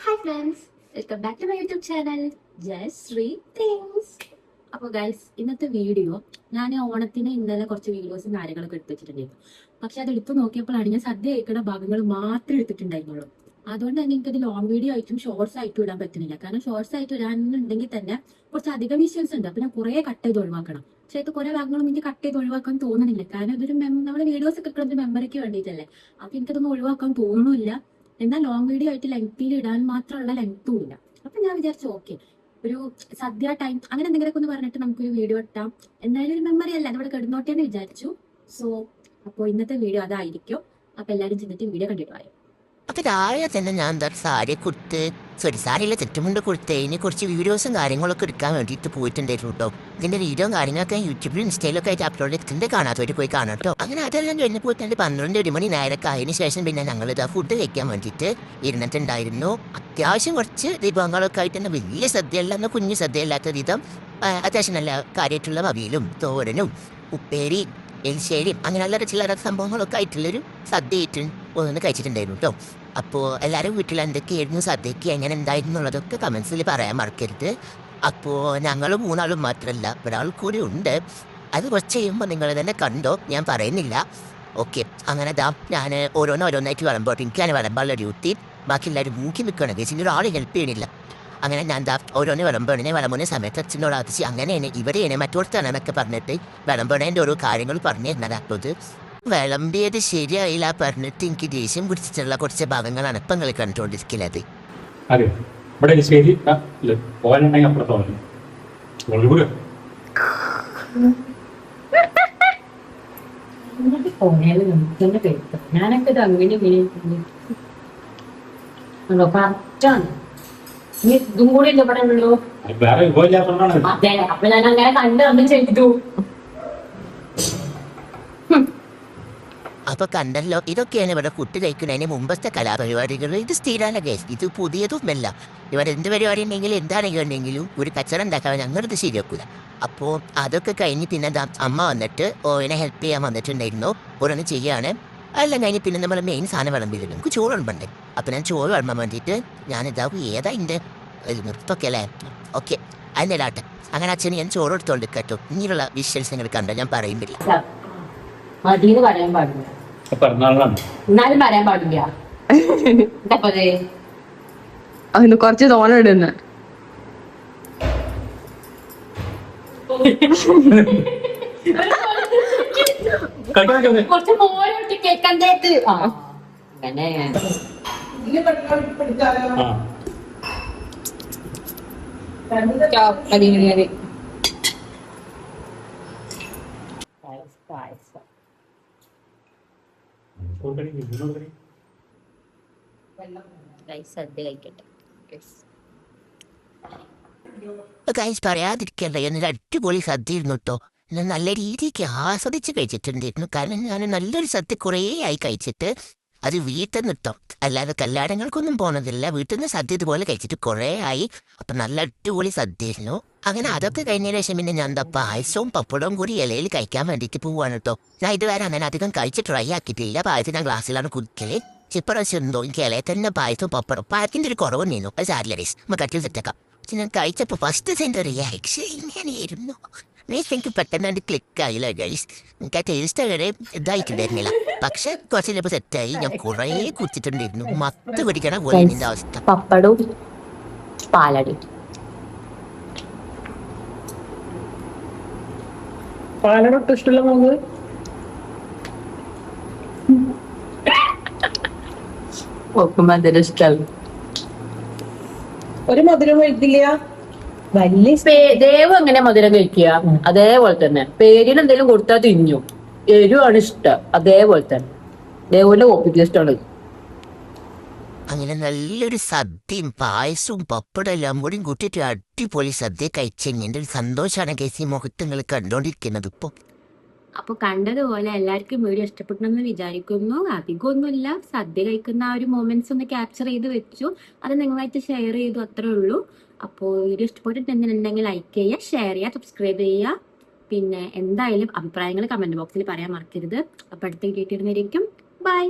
Hi friends, welcome back to my YouTube channel Jayashree things. അപ്പോൾ guys, ഇന്നത്തെ video ഞാൻ ഓണത്തിന് ഇന്നലെ കുറച്ച് വീഡിയോസും കാര്യങ്ങളൊക്കെ എടുത്തു വെച്ചിട്ടുണ്ടായിരുന്നു. പക്ഷെ അത് എടുത്തു നോക്കിയപ്പോഴാണ് ഞാൻ സദ്യ കഴിക്കുന്ന ഭാഗങ്ങൾ മാത്രമേ എടുത്തിട്ടുണ്ടായിരുന്നുള്ളൂ. അതുകൊണ്ട് തന്നെ എനിക്കത് ലോങ് വീഡിയോ ആയിട്ടും ഷോർട്സ് ആയിട്ടും ഇടാൻ പറ്റുന്നില്ല. കാരണം ഷോർട്സ് ആയിട്ട് ഇടാനുണ്ടെങ്കിൽ തന്നെ കുറച്ച് അധികം വിഷ്വൽസ് ഉണ്ട്. അപ്പൊ ഞാൻ കുറേ കട്ട് ചെയ്ത് ഒഴിവാക്കണം. പക്ഷെ ഇത് കുറെ ഭാഗങ്ങളും എനിക്ക് കട്ട് ചെയ്ത് ഒഴിവാക്കാൻ തോന്നുന്നില്ല. കാരണം ഇതൊരു നമ്മുടെ വീഡിയോസ് ഒക്കെ കിട്ടുന്നത് മെമ്മറിക്ക് വേണ്ടിയിട്ടല്ലേ. അപ്പൊ എനിക്കതൊന്നും ഒഴിവാക്കാൻ തോന്നുന്നില്ല. എന്നാൽ ലോങ് വീഡിയോ ആയിട്ട് ലെങ്ത്തിൽ ഇടാൻ മാത്രമുള്ള ലെങ്ത്തും ഇല്ല. അപ്പൊ ഞാൻ വിചാരിച്ചു ഓക്കെ, ഒരു സദ്യ ടൈം അങ്ങനെ എന്തെങ്കിലുമൊക്കെ ഒന്ന് പറഞ്ഞിട്ട് നമുക്കൊരു വീഡിയോ ഇട്ടാം. എന്തായാലും ഒരു മെമ്മറി അല്ല, അതിവിടെ കിടന്നോട്ടെ എന്ന് വിചാരിച്ചു. സോ അപ്പോൾ ഇന്നത്തെ വീഡിയോ അതായിരിക്കും. അപ്പൊ എല്ലാവരും ചെന്നിട്ട് വീഡിയോ കണ്ടിട്ട് വായോ. അപ്പം രാവിലെ തന്നെ ഞാൻ എന്താ സാരി കൊടുത്ത് സാരിയിലെ തെറ്റുമുണ്ട് കൊടുത്ത് ഇനി കുറച്ച് വീഡിയോസും കാര്യങ്ങളൊക്കെ എടുക്കാൻ വേണ്ടിയിട്ട് പോയിട്ടുണ്ടായിരുന്നു കേട്ടോ. ഇതിൻ്റെ വീഡിയോയും കാര്യങ്ങളൊക്കെ യൂട്യൂബിലും ഇൻസ്റ്റയിലൊക്കെ ആയിട്ട് അപ്ലോഡ് ചെയ്തിട്ടുണ്ട്. കാണാത്തവർ പോയി കാണാം കേട്ടോ. അങ്ങനെ അതെല്ലാം കഴിഞ്ഞപ്പോൾ തന്നെ 12 മണി നേരമൊക്കെ ആയതിനു ശേഷം പിന്നെ ഞങ്ങളിത് ഫുഡ് കഴിക്കാൻ വേണ്ടിയിട്ട് ഇരുന്നിട്ടുണ്ടായിരുന്നു. അത്യാവശ്യം കുറച്ച് വിഭവങ്ങളൊക്കെ ആയിട്ട് തന്നെ വലിയ സദ്യയല്ല, എന്നാൽ കുഞ്ഞു സദ്യയല്ലാത്ത വിധം അത്യാവശ്യം നല്ല കാര്യമായിട്ടുള്ള അവിയലും തോരനും ഉപ്പേരി എലിശ്ശേരിയും അങ്ങനെയുള്ള ചില സംഭവങ്ങളൊക്കെ ആയിട്ടുള്ളൊരു സദ്യ ആയിട്ട് ഒന്ന് കഴിച്ചിട്ടുണ്ടായിരുന്നു കേട്ടോ. അപ്പോൾ എല്ലാവരും വീട്ടിൽ എന്തൊക്കെയായിരുന്നു സദ്യക്ക് എങ്ങനെ ഉണ്ടായിരുന്നു എന്നുള്ളതൊക്കെ കമൻസിൽ പറയാൻ മറക്കരുത്. അപ്പോൾ ഞങ്ങൾ 3 ആളും മാത്രമല്ല, ഒരാൾ കൂടി ഉണ്ട്. അത് കുറച്ച് കഴിയുമ്പോൾ നിങ്ങൾ തന്നെ കണ്ടോ, ഞാൻ പറയുന്നില്ല. ഓക്കെ, അങ്ങനെ ഞാൻ ഓരോന്നായിട്ട് വിളമ്പോട്ടെ. എനിക്കാണ് വിളമ്പാനുള്ള ഡ്യൂട്ടി. ബാക്കി എല്ലാവരും മൂക്കി നിൽക്കുകയാണ്. കേസിന് ഒരാൾ ഹെൽപ്പ് ചെയ്യണില്ല. അങ്ങനെ ഞാൻ ഓരോന്ന് വിളമ്പണേ വിളമ്പുന്ന സമയത്ത് അച്ഛനോട് അതിച്ച് അങ്ങനെയാണ് ഇവിടെയാണ് മറ്റോടത്താണെന്നൊക്കെ പറഞ്ഞിട്ട് വിളമ്പണേൻ്റെ ഓരോ കാര്യങ്ങൾ പറഞ്ഞു തരുന്നത്. അപ്പോൾ ഇത് വിളമ്പിയത് ശരിയായില്ല പറഞ്ഞിട്ട് എനിക്ക് ദേഷ്യം പിടിച്ചിട്ടുള്ള കുറച്ച് ഭാഗങ്ങളാണ് ഇപ്പം നിങ്ങൾ കണ്ടുകൊണ്ടിരിക്കുന്നത്. ഞാനൊക്കെ ഇതും കൂടി അല്ലേ ഇവിടെ ഉള്ളൂ. അതെ, അപ്പൊ ഞാൻ അങ്ങനെ കണ്ടു ചെയ്തു. അപ്പൊ കണ്ടല്ലോ, ഇതൊക്കെയാണ് ഇവിടെ ഫുഡ് കഴിക്കുന്നതിന് മുമ്പത്തെ കലാപരിപാടികൾ. ഇത് സ്ഥിരമല്ല കേസ്, ഇത് പുതിയതുമല്ല. ഇവിടെ എന്ത് പരിപാടി ഉണ്ടെങ്കിലും എന്താണെങ്കിലും ഉണ്ടെങ്കിലും ഒരു കച്ചറ ഉണ്ടാക്കാൻ ഞങ്ങളിത് ശരിയാക്കൂല. അപ്പോൾ അതൊക്കെ കഴിഞ്ഞ് പിന്നെ അമ്മ വന്നിട്ട് ഓനെ ഹെൽപ്പ് ചെയ്യാൻ വന്നിട്ടുണ്ടായിരുന്നു. ഓരോന്ന് ചെയ്യാണ്. അതെല്ലാം കഴിഞ്ഞ് പിന്നെ നമ്മൾ മെയിൻ സാധനം വിളമ്പിയിരുന്നു. നമുക്ക് ചോറ് വിളമ്പണ്ടേ. അപ്പം ഞാൻ ചോറ് വിളമ്പാൻ വേണ്ടിയിട്ട് ഞാനിതാവും ഏതാ എൻ്റെ നൃത്തമൊക്കെ അല്ലേ. ഓക്കെ, അതിൻ്റെ ഇടാട്ടെ. അങ്ങനെ അച്ഛന് ഞാൻ ചോറ് എടുത്തോണ്ട് കേട്ടോ. ഇങ്ങനെയുള്ള വിഷ്വൽസ് നിങ്ങൾ കണ്ടോ, ഞാൻ പറയുന്നില്ല. മതിന്ന് പറയാൻ പാടില്ല, എന്നാലും പറയാൻ പാടില്ല. അതിന് കുറച്ച് തോന ഇടുന്ന കുറച്ച് മോരൊട്ടി കേൾക്കണ്ടേത്ത്. അങ്ങനെ സദ്യ കഴിക്കട്ടെ. ഗൈസ്, പറയാതിരിക്കണ്ട, എന്നൊരു അടിപൊളി സദ്യ ഇരുന്നു കേട്ടോ. ഞാൻ നല്ല രീതിക്ക് ആസ്വദിച്ച് കഴിച്ചിട്ടുണ്ടായിരുന്നു. കാരണം ഞാൻ നല്ലൊരു സദ്യ കുറേ ആയി കഴിച്ചിട്ട്. അത് വീട്ടിൽ നിന്നിട്ടോ, അല്ലാതെ കല്യാണങ്ങൾക്കൊന്നും പോണതില്ല. വീട്ടിൽ നിന്ന് സദ്യ ഇതുപോലെ കഴിച്ചിട്ട് കുറേ ആയി. അപ്പം നല്ല അടിപൊളി സദ്യയായിരുന്നു. അങ്ങനെ അതൊക്കെ കഴിഞ്ഞ ശേഷം പിന്നെ ഞാൻ പായസവും പപ്പടവും കൂടി ഇലയിൽ കഴിക്കാൻ വേണ്ടിയിട്ട് പോവാണ് കേട്ടോ. ഞാൻ ഇതുവരെ അങ്ങനെ അധികം കഴിച്ച് ട്രൈ ആക്കിയിട്ടില്ല. പായസം ഞാൻ ഗ്ലാസ്സിലാണ് കുടിക്കല്. ഇപ്രാവശ്യം എന്തോ എനിക്ക് ഇലയിൽ തന്നെ പായസവും പപ്പടവും പായത്തിൻ്റെ ഒരു കുറവ് നീന്നു. അത് സാരില്ല റേസ്, നമുക്ക് കട്ടിൽ സെറ്റക്കാം. പക്ഷെ ഞാൻ കഴിച്ചപ്പോൾ ഫസ്റ്റ് സെൻ്റെ റിയാക്ഷൻ ഇങ്ങനെയായിരുന്നു. എനിക്ക് പെട്ടെന്ന് ക്ലിക്കായില്ല ഗൈസ്. എനിക്ക് ആ ടേസ്റ്റ് വരെ ഇതായിട്ടുണ്ടായിരുന്നില്ല. പക്ഷെ കുറച്ച് ചിലപ്പോൾ സെറ്റായി. ഞാൻ കുറേ കുടിച്ചിട്ടുണ്ടായിരുന്നു. മത്ത് പിടിക്കണ പോലെ ഇതിൻ്റെ അവസ്ഥ. പപ്പടവും പാലടി പാലടൊട്ടും ഇഷ്ടമുള്ള നമുക്ക് മധുരം ഇഷ്ടമല്ല. ഒരു മധുരം കഴിക്കില്ല. ദേവ് എങ്ങനെ മധുരം കഴിക്കുക? അതേപോലെ തന്നെ പേരിന് എന്തെങ്കിലും കൊടുത്താൽ തിന്നു. എരിവാണ് ഇഷ്ടം, അതേപോലെ തന്നെ ദേവിന്റെ കോപ്പി ടേസ്റ്റാണ്. അങ്ങനെ നല്ലൊരു സദ്യയും പായസവും പപ്പടം എല്ലാം കൂടി കൂട്ടിയിട്ട് അടിപൊളി സദ്യ കഴിച്ചെങ്കിൽ ഒരു സന്തോഷമാണ് കേസി മുഖത്ത് നിങ്ങൾ കണ്ടോണ്ടിരിക്കുന്നത് ഇപ്പോൾ. അപ്പോൾ കണ്ടതുപോലെ എല്ലാവർക്കും വീഡിയോ ഇഷ്ടപ്പെട്ടെന്ന് വിചാരിക്കുന്നു. അധികമൊന്നുമില്ല, സദ്യ കഴിക്കുന്ന ആ ഒരു മൊമെന്റ്സ് ഒന്ന് ക്യാപ്ചർ ചെയ്ത് വെച്ചു. അത് നിങ്ങളായിട്ട് ഷെയർ ചെയ്തു, അത്രേ ഉള്ളൂ. അപ്പോൾ വീഡിയോ ഇഷ്ടപ്പെട്ടിട്ടുണ്ടെന്നുണ്ടെങ്കിൽ ലൈക്ക് ചെയ്യുക, ഷെയർ ചെയ്യുക, സബ്സ്ക്രൈബ് ചെയ്യുക. പിന്നെ എന്തായാലും അഭിപ്രായങ്ങൾ കമന്റ് ബോക്സിൽ പറയാൻ മറക്കരുത്. അപ്പോൾ അടുത്ത വീഡിയോ ഇടുന്നതായിരിക്കും. ബൈ.